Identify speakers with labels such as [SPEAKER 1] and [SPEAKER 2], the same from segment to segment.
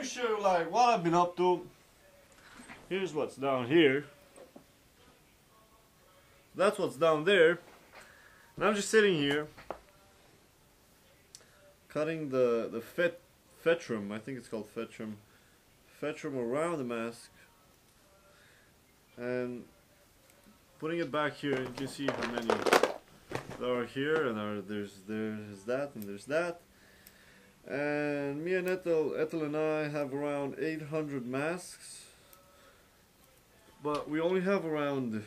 [SPEAKER 1] show you like what I've been up to. Here's what's down here. That's what's down there. And I'm just sitting here cutting the fetrum, I think it's called fetrum around the mask, and putting it back here. You can see how many there are here, and there's that, and there's that. And me and Ethel and I have around 800 masks, but we only have around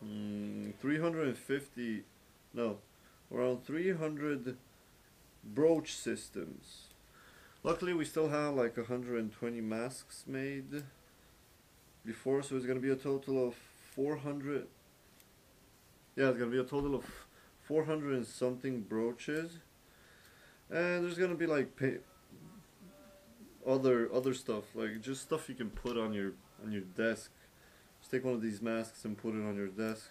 [SPEAKER 1] 350, no, around 300 brooch systems. Luckily we still have like 120 masks made before, so it's gonna be a total of 400. Yeah, it's gonna be a total of 400 and something brooches, and there's gonna be like other stuff, like just stuff you can put on your desk. Just take one of these masks and put it on your desk.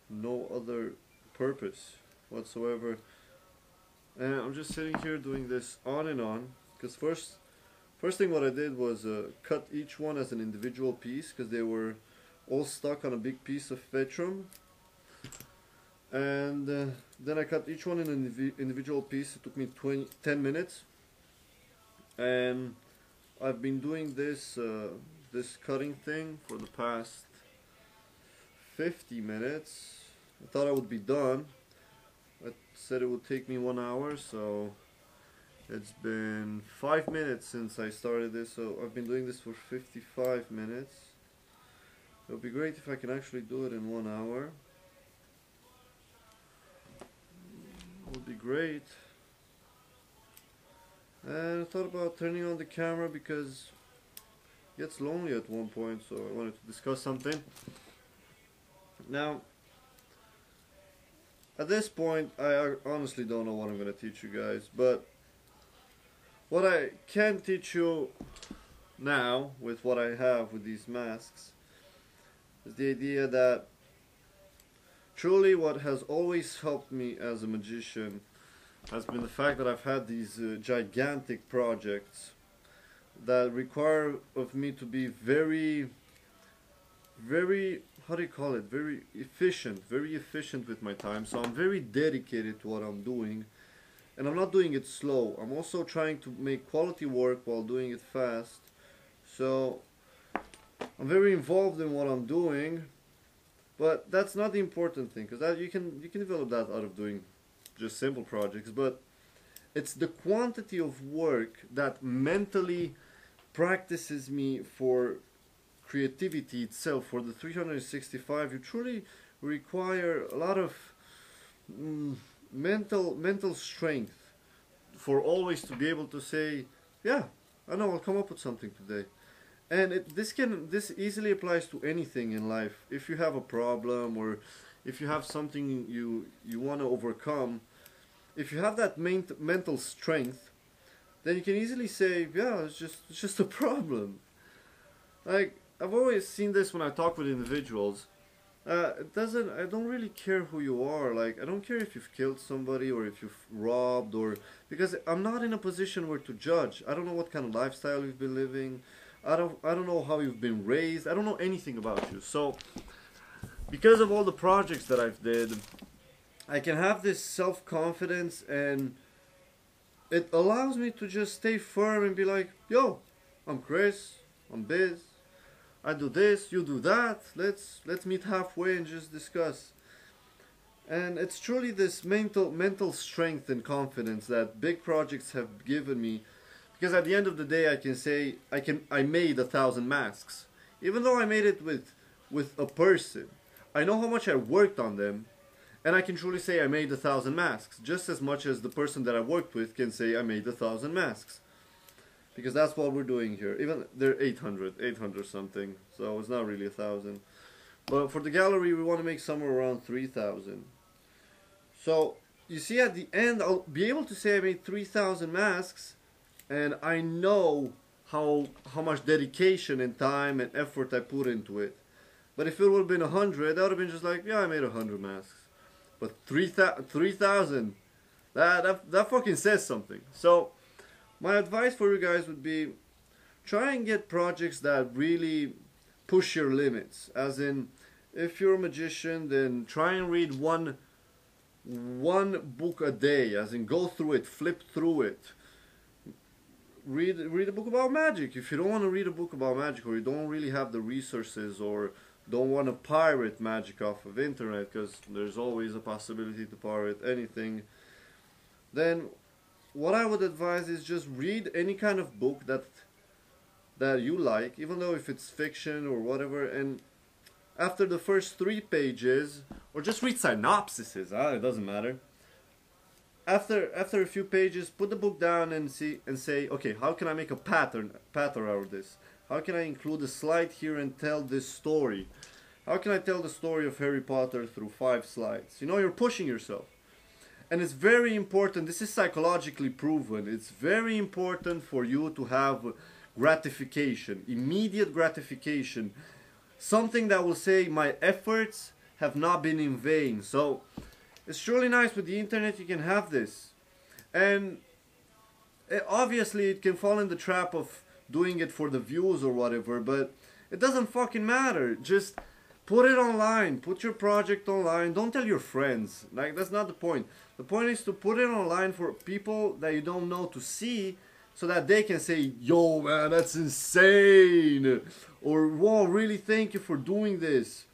[SPEAKER 1] No other purpose whatsoever. And I'm just sitting here doing this on and on, because first thing what I did was cut each one as an individual piece, because they were all stuck on a big piece of fetrum. And then I cut each one in an individual piece. It took me 10 minutes, and I've been doing this this cutting thing for the past 50 minutes. I thought I would be done. I said it would take me 1 hour, so it's been 5 minutes since I started this, so I've been doing this for 55 minutes. It would be great if I can actually do it in 1 hour. It would be great. And I thought about turning on the camera because it gets lonely at one point, so I wanted to discuss something. Now, at this point, I honestly don't know what I'm going to teach you guys, but what I can teach you now with what I have with these masks is the idea that truly what has always helped me as a magician has been the fact that I've had these gigantic projects that require of me to be very, how do you call it, very efficient with my time. So I'm very dedicated to what I'm doing, and I'm not doing it slow. I'm also trying to make quality work while doing it fast. So I'm very involved in what I'm doing, but that's not the important thing, because that you can develop that out of doing just simple projects. But it's the quantity of work that mentally practices me for creativity itself. For the 365, you truly require a lot of mental strength for always to be able to say, yeah, I know, I'll come up with something today. And this easily applies to anything in life. If you have a problem, or if you have something you want to overcome, if you have that mental strength, then you can easily say, yeah, it's just a problem. Like, I've always seen this when I talk with individuals. I don't really care who you are. Like, I don't care if you've killed somebody or if you've robbed, or because I'm not in a position where to judge. I don't know what kind of lifestyle you've been living. I don't know how you've been raised. I don't know anything about you. So because of all the projects that I've did, I can have this self-confidence, and it allows me to just stay firm and be like, yo, I'm Chris, I'm Biz, I do this, you do that, let's meet halfway and just discuss. And it's truly this mental strength and confidence that big projects have given me, because at the end of the day I can say I made 1,000 masks. Even though I made it with a person, I know how much I worked on them, and I can truly say I made 1,000 masks, just as much as the person that I worked with can say I made 1,000 masks. Because that's what we're doing here. Even they're 800 something, so it's not really 1,000. But for the gallery, we want to make somewhere around 3,000. So you see, at the end, I'll be able to say I made 3,000 masks, and I know how much dedication and time and effort I put into it. But if it would have been 100, that would have been just like, yeah, I made 100 masks. But 3,000, that fucking says something. So my advice for you guys would be, try and get projects that really push your limits. As in, if you're a magician, then try and read one book a day. As in, go through it, flip through it. Read a book about magic. If you don't want to read a book about magic, or you don't really have the resources, or don't want to pirate magic off of internet, because there's always a possibility to pirate anything, then what I would advise is just read any kind of book that you like, even though if it's fiction or whatever, and after the first 3 pages, or just read synopsises, it doesn't matter. After a few pages, put the book down and say, okay, how can I make a pattern out of this? How can I include a slide here and tell this story? How can I tell the story of Harry Potter through 5 slides? You know, you're pushing yourself. And it's very important, this is psychologically proven, it's very important for you to have gratification, immediate gratification. Something that will say, my efforts have not been in vain. So it's surely nice with the internet, you can have this. And obviously it can fall in the trap of doing it for the views or whatever, but it doesn't fucking matter. Just put it online, put your project online. Don't tell your friends, like, that's not the point. The point is to put it online for people that you don't know to see, so that they can say, yo man, that's insane, or whoa, really thank you for doing this.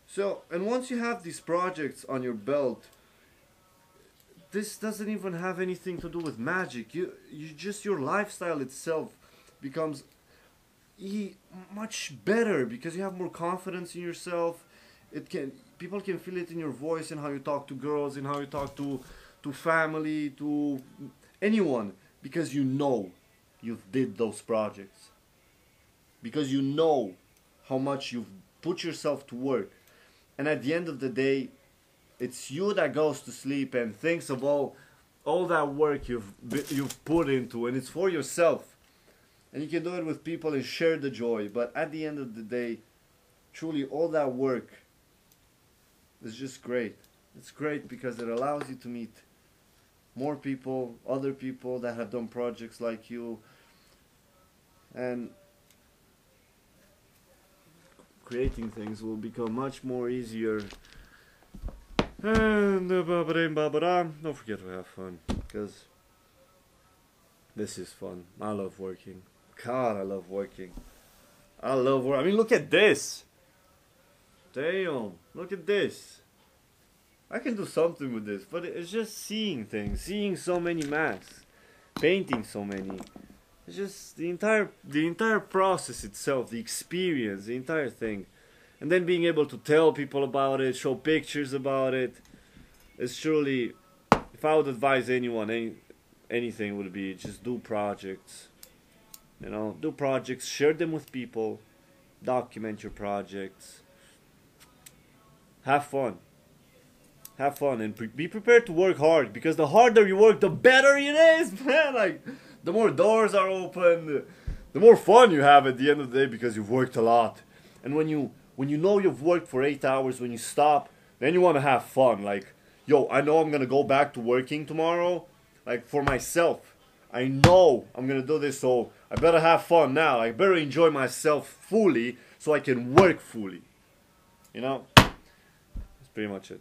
[SPEAKER 1] So, and once you have these projects on your belt, this doesn't even have anything to do with magic. You just, your lifestyle itself becomes much better because you have more confidence in yourself. People can feel it in your voice, in how you talk to girls, in how you talk to family, to anyone, because you know you've did those projects, because you know how much you've put yourself to work. And at the end of the day, it's you that goes to sleep and thinks of all that work you've put into, and it's for yourself. And you can do it with people and share the joy. But at the end of the day, truly all that work is just great. It's great because it allows you to meet more people, other people that have done projects like you, and creating things will become much more easier. And don't forget to have fun, because this is fun. I love working. God, I love working. I love work. I mean, look at this. Damn, look at this. I can do something with this, but it's just seeing things, seeing so many masks, painting so many. It's just the entire process itself, the experience, the entire thing. And then being able to tell people about it, show pictures about it. It's truly, if I would advise anyone, anything would be just do projects. You know, do projects, share them with people, document your projects. Have fun. Have fun and be prepared to work hard, because the harder you work, the better it is, man. Like, the more doors are open, the more fun you have at the end of the day, because you've worked a lot. And when you know you've worked for 8 hours, when you stop, then you want to have fun. Like, yo, I know I'm gonna go back to working tomorrow, like, for myself. I know I'm gonna do this, so I better have fun now. I better enjoy myself fully so I can work fully. You know? That's pretty much it.